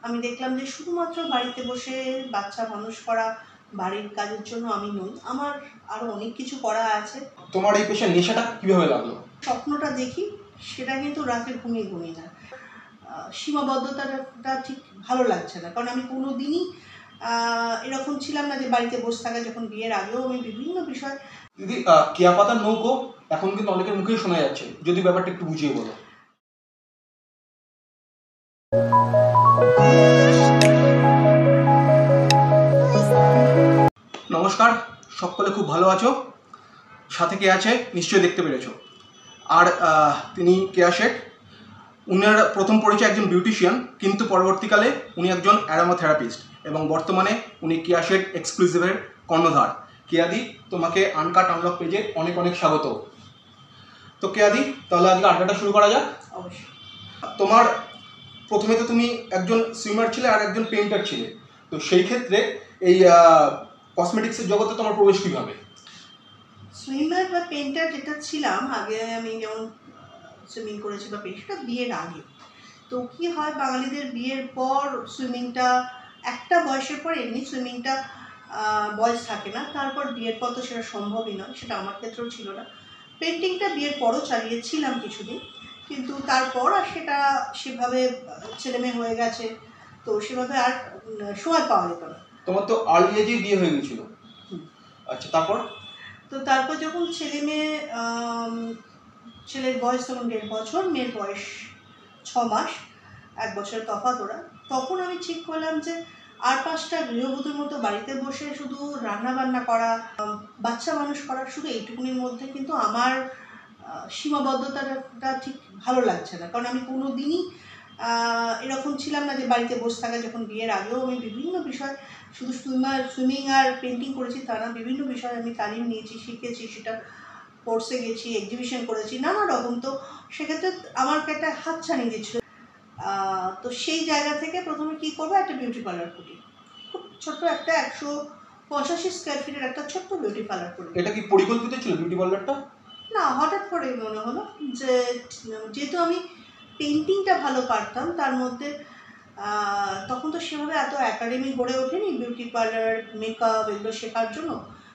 আমি দেখলাম যে শুধুমাত্র বাড়িতে বসে বাচ্চা মানুষ করা, বাড়ির কাজের জন্য আমি নই, আমার আরও অনেক কিছু করা আছে। তোমার এই পেশার নেশাটা কীভাবে লাগলো? স্বপ্নটা দেখি, সেটা কিন্তু রাতে ঘুমিয়ে ঘুমিয়ে না। সীমাবদ্ধতাটা ঠিক ভালো লাগছে না, কারণ আমি কোনো দিনই এরকম ছিলাম না যে বাড়িতে বসে থাকা। যখন বিয়ের আগেও আমি বিভিন্ন বিষয়। দিদি, কেয়া পাতার নৌকো এখন কিন্তু অনেকের মুখেই শোনা যাচ্ছে, যদি ব্যাপারটা একটু বুঝিয়ে বলো। নমস্কার, সকলে খুব ভালো আছো? সাথে কে আছে নিশ্চয়ই দেখতে পেরেছো। আর তিনি কেয়া শেঠ। উনার প্রথম পরিচয় একজন বিউটিশিয়ান, কিন্তু পরবর্তীকালে উনি একজন অ্যারোমাথেরাপিস্ট এবং বর্তমানে উনি কেয়া শেঠ এক্সক্লুসিভের কর্ণধার। কেয়াদি, তোমাকে আনকাট আনলক পেজে অনেক অনেক স্বাগত। তো কেয়াদি, তাহলে আজকে আড্ডাটা শুরু করা যাক। অবশ্যই। তোমার প্রথমে তো তুমি একজন সুইমার ছিলে আর একজন পেইন্টার ছিলে, তো সেই ক্ষেত্রে এই কসমেটিক্সের জগতে তোমার প্রবেশ কীভাবে? সুইমার বা পেইন্টার যেটা ছিলাম আগে, আমি যেমন সুইমিং করেছি বা সেটা বিয়ের আগে। তো কী হয়, বাঙালিদের বিয়ের পর সুইমিংটা একটা বয়সের পর, এমনি সুইমিংটা বয়স থাকে না, তারপর বিয়ের পর তো সেটা সম্ভবই নয়, সেটা আমার ক্ষেত্রেও ছিল না। পেন্টিংটা বিয়ের পরও চালিয়েছিলাম কিছুদিন, কিন্তু তারপর আর সেটা সেভাবে ছেলেমেয়ে হয়ে গেছে, তো সেভাবে আর সময় পাওয়া যেত না। তোমার তো আর্লি এজেই বিয়ে হয়ে গেছিল। আচ্ছা, তারপর যখন ছেলের বয়স তখন 1.5 বছর, মেয়ের বয়স 6 মাস, 1 বছরের তফাৎ ওরা, তখন আমি ঠিক করলাম যে আর 5টা গৃহবধূর মতো বাড়িতে বসে শুধু রান্না বান্না করা, বাচ্চা মানুষ করা, শুধু এইটুকুনির মধ্যে কিন্তু আমার সীমাবদ্ধতাটা ঠিক ভালো লাগছে না, কারণ আমি কোনো দিনই এরকম ছিলাম না যে বাড়িতে বসে থাকা। যখন বিয়ের আগেও আমি বিভিন্ন বিষয়, শুধু সুইমিং আর পেন্টিং করেছি তা না, বিভিন্ন বিষয়ে আমি তালিম নিয়েছি, শিখেছি, সেটা কোর্সে গেছি, এক্সিবিশন করেছি, নানা রকম। তো সেক্ষেত্রে আমাকে একটা হাতছানি দিয়েছিল। তো সেই জায়গা থেকে প্রথমে কী করবো, একটা বিউটি পার্লার খুলি। খুব ছোট্ট একটা 185 স্কোয়ার ফিটের একটা ছোট্ট বিউটি পার্লার খুলি। এটা কি পরিকল্পিত ছিল বিউটি পার্লারটা? না, হঠাৎ করেই মনে হলো যে যেহেতু আমি পেন্টিংটা ভালো পারতাম, তার মধ্যে তখন তো সেভাবে এত একাডেমি গড়ে ওঠেনি বিউটি পার্লার, মেকআপ এগুলো শেখার জন্য।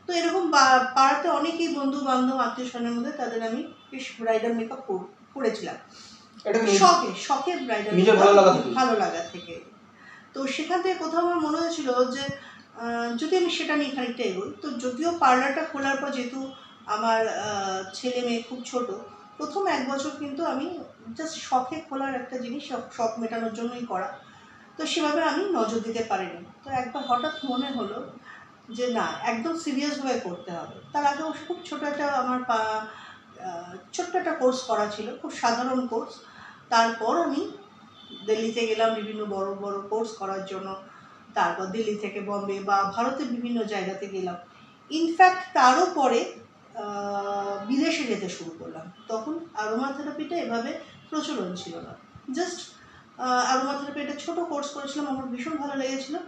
তো এরকম পাড়াতে অনেকেই বন্ধু বান্ধব আত্মীয় স্বজনের মধ্যে তাদের আমি বেশ ব্রাইডাল মেকআপ করেছিলাম, শখে ব্রাইডাল, নিজের ভালো লাগা থেকে। তো সেখান থেকে কোথাও আমার মনে হয়েছিল যে যদি আমি সেটা নিয়ে খানিকটা এগোই। তো যদিও পার্লারটা খোলার পর, যেহেতু আমার ছেলে মেয়ে খুব ছোট, প্রথম 1 বছর কিন্তু আমি জাস্ট শখে খোলার একটা জিনিস, শখ মেটানোর জন্যই করা, তো সেভাবে আমি নজর দিতে পারিনি। তো একবার হঠাৎ মনে হলো যে না, একদম সিরিয়াসভাবে করতে হবে। তার আগে খুব ছোটো একটা কোর্স করা ছিল, খুব সাধারণ কোর্স। তারপর আমি দিল্লিতে গেলাম বিভিন্ন বড় বড় কোর্স করার জন্য, তারপর দিল্লি থেকে বম্বে বা ভারতের বিভিন্ন জায়গাতে গেলাম। ইনফ্যাক্ট তারও পরে বিদেশে যেতে শুরু করলাম। তখন অ্যারোমাথেরাপিটা এভাবে প্রচলন ছিল না। জাস্ট অ্যারোমাথেরাপি একটা ছোটো কোর্স করেছিলাম, আমার ভীষণ ভালো লেগেছিলো।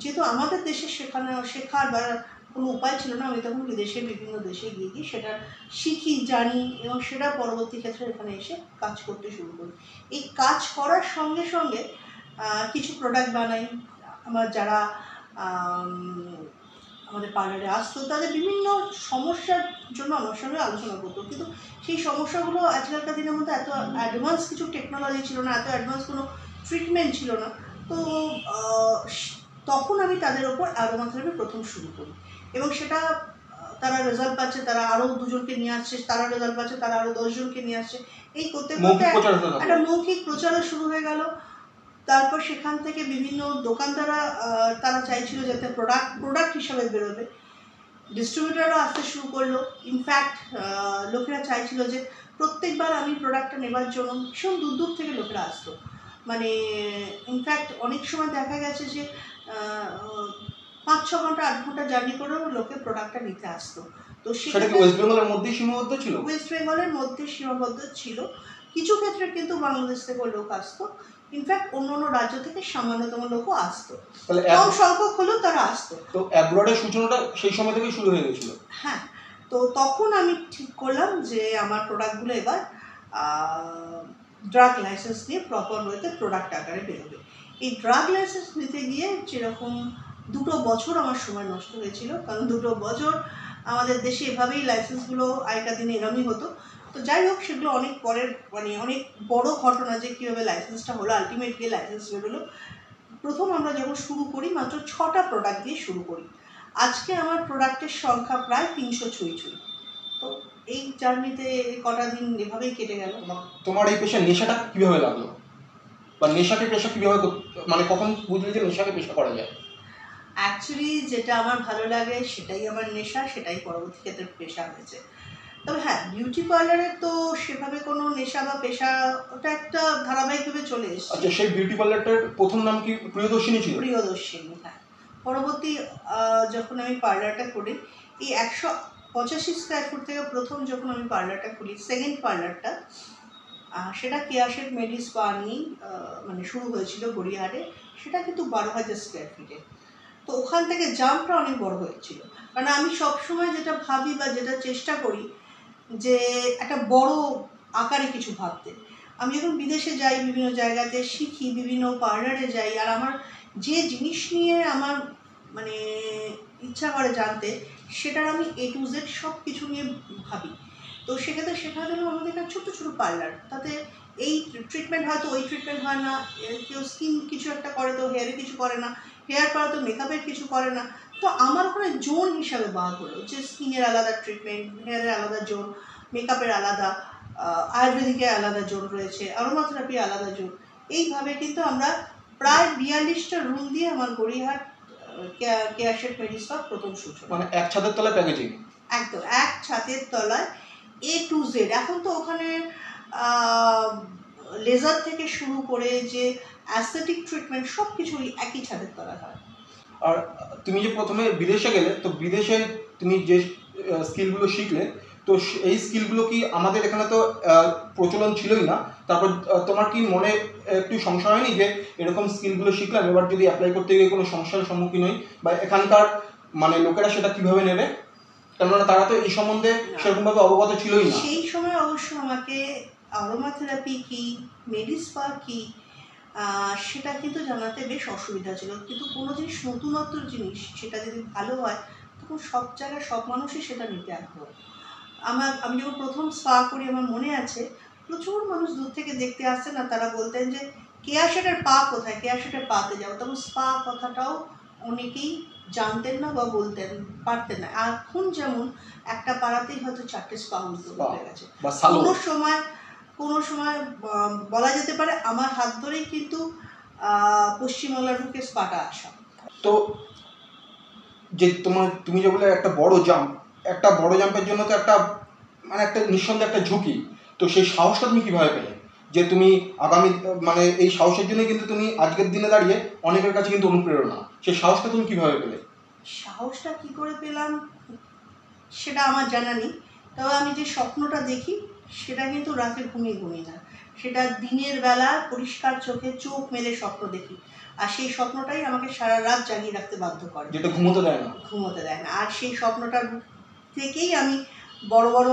যেহেতু আমাদের দেশে শেখার বা কোনো উপায় ছিল না, আমি তখন বিভিন্ন দেশে গিয়ে সেটা শিখি, জানি, এবং সেটা পরবর্তী ক্ষেত্রে এখানে এসে কাজ করতে শুরু করি। এই কাজ করার সঙ্গে সঙ্গে কিছু প্রোডাক্ট বানাই। আমার যারা আমাদের পার্লারে আসতো, তাদের বিভিন্ন সমস্যার জন্য আমার সঙ্গে আলোচনা করতো, কিন্তু সেই সমস্যাগুলো আজকালকার দিনের মধ্যে এত অ্যাডভান্স কিছু টেকনোলজি ছিল না, এত অ্যাডভান্স কোনো ট্রিটমেন্ট ছিল না। তো তখন আমি তাদের ওপর অ্যারোমাথেরাপি প্রথম শুরু করি, এবং সেটা তারা রেজাল্ট পাচ্ছে, তারা আরও 2জনকে নিয়ে আসছে, তারা রেজাল্ট পাচ্ছে, তারা আরও 10জনকে নিয়ে আসছে। এই করতে করতে একটা মৌখিক প্রচারও শুরু হয়ে গেল। তারপর সেখান থেকে বিভিন্ন দোকানদাররা তারা চাইছিল যাতে প্রোডাক্ট হিসাবে বেরোবে, ডিস্ট্রিবিউটারও আসতে শুরু করলো। ইনফ্যাক্ট লোকেরা চাইছিল যে প্রত্যেকবার আমি প্রোডাক্টটা নেবার জন্য ভীষণ দূর দূর থেকে লোকেরা আসতো। মানে ইনফ্যাক্ট অনেক সময় দেখা গেছে যে 5-6 ঘন্টা 8 ঘন্টা জার্নি করেও লোকে প্রোডাক্টটা নিতে আসতো। তো সেটা কি ওয়েস্ট বেঙ্গলের মধ্যেই সীমাবদ্ধ ছিল? ওয়েস্ট বেঙ্গলের মধ্যে সীমাবদ্ধ ছিল, কিছু ক্ষেত্রে কিন্তু বাংলাদেশ থেকেও লোক আসতো। ইনফ্যাক্ট অন্য রাজ্য থেকে সামান্যতম লোকও আসতো, কম সংখ্যক হলেও তারা আসতো। তো অ্যাব্রডের সূচনাটা সেই সময় থেকেই শুরু হয়ে গেছিল। হ্যাঁ, তো তখন আমি ঠিক করলাম যে আমার প্রোডাক্টগুলো এবার ড্রাগ লাইসেন্স নিয়ে প্রপার ওয়েতে প্রোডাক্ট আকারে বেরোবে। এই ড্রাগ লাইসেন্স নিতে গিয়ে যেরকম 2 বছর আমার সময় নষ্ট হয়েছিল, কারণ 2 বছর আমাদের দেশে এভাবেই লাইসেন্সগুলো আগেকার দিনে এরমই হতো। তো যাই হোক, সেগুলো অনেক পরের মানে অনেক বড় ঘটনা যে কীভাবে লাইসেন্সটা হলো, আলটিমেট গিয়ে লাইসেন্স বেরোলো। প্রথম আমরা যখন শুরু করি মাত্র 6টা প্রোডাক্ট দিয়ে শুরু করি। আজকে আমার প্রোডাক্টের সংখ্যা প্রায় 300 ছুঁই। তো এই জার্নিতে কটা দিন এভাবেই কেটে গেল। তোমার এই পেশা নেশাটা কীভাবে লাগলো, বা নেশাকে পেশা কীভাবে মানে কখন বুঝলে যে নেশাকে পেশা করা যায়? অ্যাকচুয়ালি যেটা আমার ভালো লাগে সেটাই আমার নেশা, সেটাই পরবর্তী ক্ষেত্রে পেশা হয়েছে। তবে হ্যাঁ, বিউটি পার্লারে তো সেভাবে কোনো নেশা বা পেশা, ওটা একটা ধারাবাহিকভাবে চলে এসেছে। আচ্ছা, সেই বিউটি পার্লারটার প্রথম নাম কি প্রিয়দর্শিনী ছিল? প্রিয়দর্শিনী, হ্যাঁ। পরবর্তী যখন আমি পার্লারটা করি, এই 185 স্কোয়ার ফুট থেকে প্রথম যখন আমি পার্লারটা খুলি, সেকেন্ড পার্লারটা, সেটা কেয়াশের মেডি স্পা নিয়েই মানে শুরু হয়েছিল গড়িয়াহাটে। সেটা কিন্তু 12,000 স্কোয়ার ফিটে। তো ওখান থেকে জাম্পটা অনেক বড় হয়েছিল, কারণ আমি সবসময় যেটা ভাবি বা যেটা চেষ্টা করি যে একটা বড় আকারে কিছু ভাবতে। আমি যখন বিদেশে যাই, বিভিন্ন জায়গাতে শিখি, বিভিন্ন পার্লারে যাই, আর আমার যে জিনিস নিয়ে আমার মানে ইচ্ছা করে জানতে, সেটার আমি A to Z সব কিছু নিয়ে ভাবি। তো সেক্ষেত্রে শেখা গেল আমাদের একটা ছোটো ছোটো পার্লার, তাতে এই ট্রিটমেন্ট হয়তো ওই ট্রিটমেন্ট হয় না, কেউ স্কিন কিছু একটা করে তো হেয়ারে কিছু করে না, হেয়ার করা তো মেকআপের কিছু করে না। তো আমার ওখানে জোন হিসাবে বার হলো যে স্কিনের আলাদা ট্রিটমেন্ট, হেয়ারের আলাদা জোন, মেকআপের আলাদা, আয়ুর্বেদিকের আলাদা জোন রয়েছে, অ্যারোমাথেরাপি আলাদা জোন। এইভাবে কিন্তু আমরা প্রায় 42টা রুম দিয়ে আমার গড়িয়াহাট কেয়ারশেড মেডি স্পা প্রথম সূচনা। মানে এক ছাদের তলায় প্যাকেজিং। একদম এক ছাদের তলায় A to Z। এখন তো ওখানে লেজার থেকে শুরু করে যে অ্যাস্থেটিক ট্রিটমেন্ট সব কিছুই একই ছাদের তলায় হয়। আর তুমি যে প্রথমে বিদেশে গেলে, তো বিদেশে তুমি যে স্কিলগুলো শিখলে, তো এই স্কিলগুলো কি আমাদের এখানে তো প্রচলন ছিলই না, তারপর তোমার কি মনে একটু সংশয় হয়নি যে এরকম স্কিলগুলো শিখলাম, এবার যদি অ্যাপ্লাই করতে গিয়ে কোনো সমস্যার সম্মুখীন হই, বা এখানকার মানে লোকেরা সেটা কিভাবে নেবে, কেননা তারা তো এই সম্বন্ধে সেরকমভাবে অবগত ছিলই না। সেই সময় অবশ্য আমাকে অ্যারোমাথেরাপি কি, মেডি স্পা কি, সেটা কিন্তু জানাতে বেশ অসুবিধা ছিল। কিন্তু কোনো জিনিস নতুনত্ব জিনিস, সেটা যদি ভালো হয় তখন সব জায়গায় সব মানুষই সেটা নিতে আগ্রহ। আমি যখন প্রথম স্পা করি, আমার মনে আছে প্রচুর মানুষ দূর থেকে দেখতে আসতেন, না তারা বলতেন যে কেয়াশেডের পা কোথায়, কেয়াশেডের পাতে যাও। তখন স্পা কথাটাও অনেকেই জানতেন না বা বলতেন পারতেন না। এখন যেমন একটা পাড়াতেই হয়তো 4টে স্পা হয়ে গেছে। কোনো সময় বলা যেতে পারে আমার হাত ধরেই কিন্তু পশ্চিমবাংলার বুকে স্পাটা আসা। তো যে তুমি যে বলে একটা বড় জাম্পের জন্য তো একটা মানে একটা নিঃসন্দেহে একটা ঝুঁকি, তো সেই সাহসটা তুমি কীভাবে পেলে যে তুমি আগামী মানে এই সাহসের জন্য কিন্তু তুমি আজকের দিনে দাঁড়িয়ে অনেকের কাছে কিন্তু অনুপ্রেরণা, সেই সাহসটা তুমি কীভাবে পেলে? সাহসটা কী করে পেলাম সেটা আমার জানা নেই, তবে আমি যে স্বপ্নটা দেখি সেটা কিন্তু রাতে ঘুমিয়ে না, সেটা দিনের বেলা পরিষ্কার চোখে চোখ মেলে স্বপ্ন দেখি, আর সেই স্বপ্নটাই আমাকে সারা রাত জাগিয়ে রাখতে বাধ্য করে, যেটা ঘুমোতে দেয় না। আর সেই স্বপ্নটার থেকেই আমি বড় বড়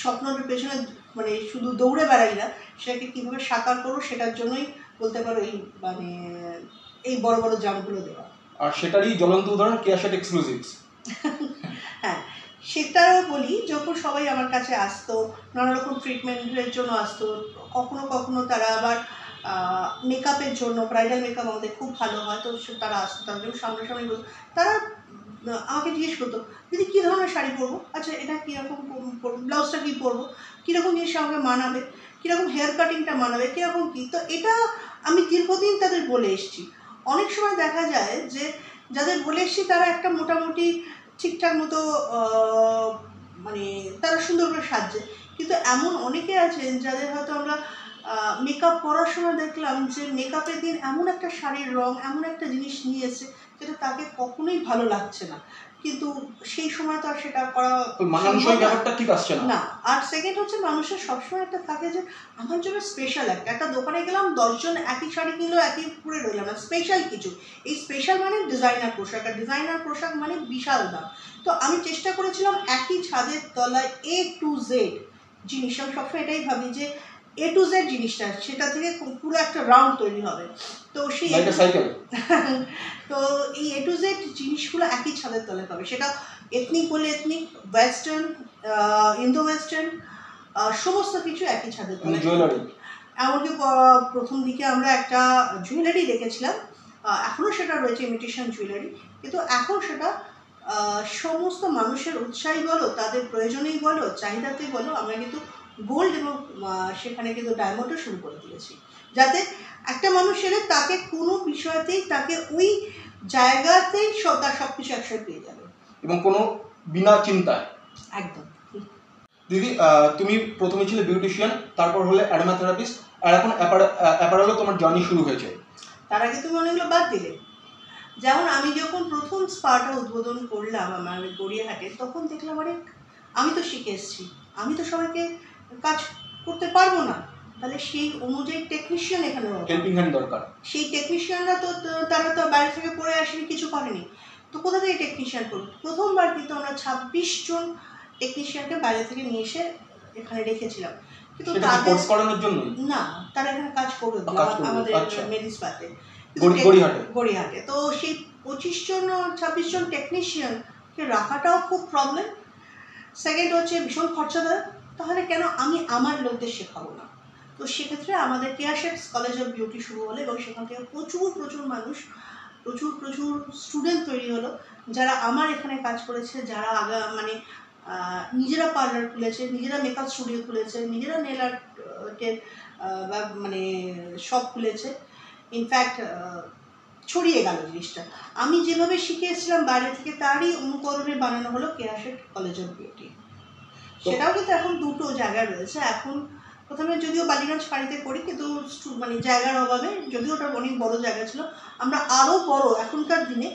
স্বপ্নের পেছনে মানে শুধু দৌড়ে বেড়াই না, সেটাকে কীভাবে সাকার করবো সেটার জন্যই বলতে পারো এই বড় বড় জাম্পগুলো দেওয়া। আর সেটারই জ্বলন্ত উদাহরণ কেয়াশেড এক্সক্লুসিভস। হ্যাঁ, সেটাও বলি, যখন সবাই আমার কাছে আসতো নানা রকম ট্রিটমেন্টের জন্য আসতো, কখনো কখনো তারা আবার মেকআপের জন্য, ব্রাইডাল মেকআপ আমাদের খুব ভালো হয়, তো তারা আসতো, তারা যখন সামনাসামনি বলতো, তারা আমাকে জিজ্ঞেস করতো দিদি কী ধরনের শাড়ি পরবো, আচ্ছা এটা কীরকম পরবো, ব্লাউজটা কী পরবো, কীরকম জিনিস আমাকে মানাবে, কীরকম হেয়ার কাটিংটা মানাবে, কীরকম কী। তো এটা আমি দীর্ঘদিন তাদের বলে এসেছি। অনেক সময় দেখা যায় যে যাদের বলে এসেছি তারা একটা মোটামুটি ঠিকঠাক মতো মানে তারা সুন্দর করে সাজছে, কিন্তু এমন অনেকে আছেন যাদের হয়তো আমরা মেকআপ করার সময় দেখলাম যে মেকআপের দিন এমন একটা শাড়ির রং, এমন একটা জিনিস নিয়ে এসে যেটা তাকে কখনোই ভালো লাগছে না, কিন্তু সেই সময় তো আর সেটা করা মানানসই ব্যাপারটা ঠিক আসছে না। আর সেকেন্ড হচ্ছে মানুষের সবসময় একটা থাকে যে আমার জন্য স্পেশাল একটা দোকানে গেলাম 10 জন একই শাড়ি কিনলো, একই পরে রইলাম না, স্পেশাল কিছু। এই স্পেশাল মানে ডিজাইনার পোশাক, আর ডিজাইনার পোশাক মানে বিশাল দাম। তো আমি চেষ্টা করেছিলাম একই ছাদের তলায় A to Z জিনিস, আমি সবসময় এটাই ভাবি যে A to Z জিনিসটা, সেটা থেকে পুরো একটা রাউন্ড তৈরি হবে। তো সেই সাইকেল তো এই A to Z জিনিসগুলো একই ছাদের তলে পাবে, সেটা এথনিক বলে এথনিক, ওয়েস্টার্ন, ইন্দো ওয়েস্টার্ন, সমস্ত কিছু একই ছাদের তলে। জুয়েলারি, এমনকি প্রথম দিকে আমরা একটা জুয়েলারি রেখেছিলাম, এখনও সেটা রয়েছে, ইমিটেশন জুয়েলারি, কিন্তু এখন সেটা সমস্ত মানুষের উৎসাহী বলো, তাদের প্রয়োজনেই বলো, চাহিদাতেই বলো, আমরা কিন্তু গোল্ড এবং সেখানে কিন্তু ডায়মন্ডও শুরু করে দিয়েছি, যাতে একটা মানুষ এলে তাকে কোনো বিষয়তেই তাকে ওই জায়গাতেই তার সব কিছু একসাথে পেয়ে যাবে এবং কোনো বিনা চিন্তায়। একদম। দিদি, তুমি প্রথমে ছিলে বিউটিশিয়ান, তারপর হলে অ্যারোমাথেরাপিস্ট, আর এখন অ্যাপারেলও তোমার জার্নি শুরু হয়েছে। তার আগে তুমি অনেকগুলো বাদ দিলে। যেমন আমি যখন প্রথম স্পাটা উদ্বোধন করলাম আমার গড়িয়াহাটে, তখন দেখলাম আরে আমি তো শিখে এসেছি, আমি তো সবাইকে কাজ করতে পারবো না, তাহলে সেই অনুযায়ী টেকনিশিয়ান এখানে হেল্পিং হ্যান্ড দরকার। সেই টেকনিশিয়ানরা তো তারা তো বাইরে থেকে পড়ে আসেনি, কিছু করেনি, তো কোথা থেকে টেকনিশিয়ান করবো? প্রথমবার কিন্তু আমরা 26 জন টেকনিশিয়ানকে বাইরে থেকে নিয়ে এসে এখানে রেখেছিলাম, কিন্তু তাদের কোর্স করানোর জন্য না, তারা এখানে কাজ করবে আমাদের মেডিসপাতে, গড়িয়াহাটে। তো সেই 25 জন 26 জন টেকনিশিয়ানকে রাখাটাও খুব প্রবলেম। সেকেন্ড হচ্ছে ভীষণ খরচাদার, তাহলে কেন আমি আমার লোকদের শেখাবো না? তো সেক্ষেত্রে আমাদের কেয়ারশেটস কলেজ অফ বিউটি শুরু হলো, এবং সেখান থেকে প্রচুর মানুষ, প্রচুর স্টুডেন্ট তৈরি হলো, যারা আমার এখানে কাজ করেছে, যারা মানে নিজেরা পার্লার খুলেছে, নিজেরা মেকআপ স্টুডিও খুলেছে, নিজেরা নেল আর্টের মানে শপ খুলেছে। ইনফ্যাক্ট ছড়িয়ে গেল জিনিসটা। আমি যেভাবে শিখে এসেছিলাম বাইরে থেকে, তারই অনুকরণে বানানো হলো কেয়ারশেট কলেজ অফ বিউটি। সেটাও কিন্তু এখন দুটো জায়গা রয়েছে। এখন প্রথমে যদিও বালিগঞ্জ ফাঁড়িতে করি, কিন্তু মানে জায়গার অভাবে, যদিও ওটা অনেক বড় জায়গা ছিল, আমরা আরও বড় এখনকার দিনে,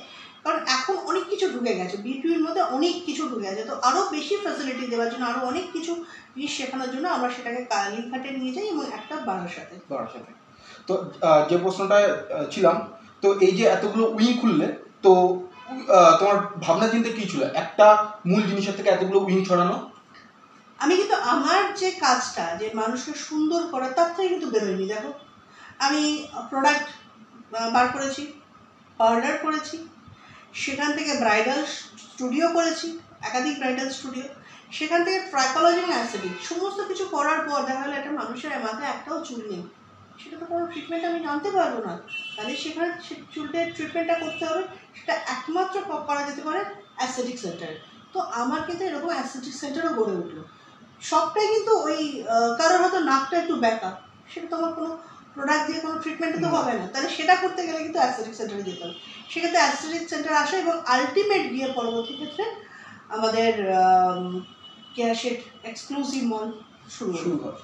কারণ এখন অনেক কিছু ঢুকে গেছে, বিউটির মধ্যে অনেক কিছু ঢুকে গেছে, তো আরও বেশি ফ্যাসিলিটি দেওয়ার জন্য, আরও অনেক কিছু জিনিস শেখানোর জন্য আমরা সেটাকে কালীঘাটে নিয়ে যাই, এবং একটা বারাসাতে। তো যে প্রশ্নটায় ছিলাম, তো এই যে এতগুলো উইং খুললে, তো তোমার ভাবনা চিন্তা কী ছিল একটা মূল জিনিসের থেকে এতগুলো উইং ছড়ানো? আমি কিন্তু আমার যে কাজটা, যে মানুষকে সুন্দর করা, তার থেকে কিন্তু বেরোয়নি। দেখো, আমি প্রোডাক্ট বার করেছি, পার্লার করেছি, সেখান থেকে ব্রাইডাল স্টুডিও করেছি, একাধিক ব্রাইডাল স্টুডিও, সেখান থেকে ট্রাইকোলজি এবং অ্যাসথেটিক সমস্ত কিছু করার পর দেখা গেলো একটা মানুষের মাথায় একটাও চুল নেই, সেটা তো কোনো ট্রিটমেন্ট আমি জানতে পারবো না। তাহলে সেখানে চুলটার ট্রিটমেন্টটা করতে হবে, সেটা একমাত্র করা যেতে পারে অ্যাসথেটিক সেন্টারে। তো আমার কিন্তু এরকম অ্যাসথেটিক সেন্টারও গড়ে উঠলো। সবটাই কিন্তু ওই কারোর হয়তো নাকটা একটু ব্যাকা, সেটা তো আমার কোনো প্রোডাক্ট দিয়ে কোনো ট্রিটমেন্টে তো হবে না, তাহলে সেটা করতে গেলে কিন্তু অ্যাসথেটিক সেন্টারে যেতে হবে। সেক্ষেত্রে অ্যাসথেটিক সেন্টার আসে, এবং আলটিমেট গিয়ে পরবর্তী ক্ষেত্রে আমাদের কেয়ারশেট এক্সক্লুসিভ মল শুরু হয়।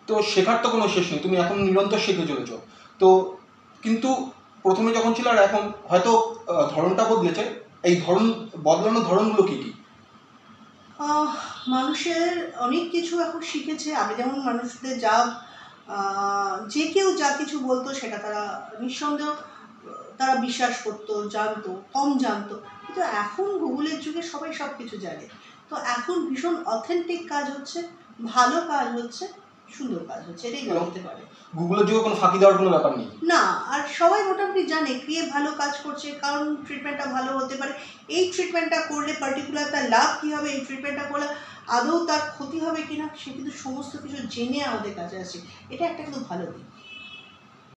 তো শেখার তো কোনো শেষ নেই, তুমি এখন নিরন্তর শিখে চলেছ। তো কিন্তু প্রথমে যখন ছিল আর এখন হয়তো ধরনটা বদলেছে, এই বদলানোর ধরনগুলো কী কী? মানুষের অনেক কিছু এখন শিখেছে। আগে যেমন মানুষদের যে কেউ যা কিছু বলতো সেটা তারা নিঃসন্দেহ তারা বিশ্বাস করতো, জানতো, কম জানতো, কিন্তু এখন গুগলের যুগে সবাই সব কিছু জানে। তো এখন ভীষণ অথেন্টিক কাজ হচ্ছে, ভালো কাজ হচ্ছে, সুন্দর কাজ হচ্ছে, এটাই বলতে পারে। গুগলের যুগে কোনো ফাঁকি দেওয়ার কোনো ব্যাপার নেই না, আর সবাই মোটামুটি জানে কে ভালো কাজ করছে, কারণ ট্রিটমেন্টটা ভালো হতে পারে, এই ট্রিটমেন্টটা করলে পার্টিকুলার তার লাভ কী হবে, এই ট্রিটমেন্টটা করলে আদৌ তার ক্ষতি হবে কিনা, সে কিন্তু সমস্ত কিছু জেনে আমাদের কাছে আসে। এটা একটা কিন্তু ভালো দিক।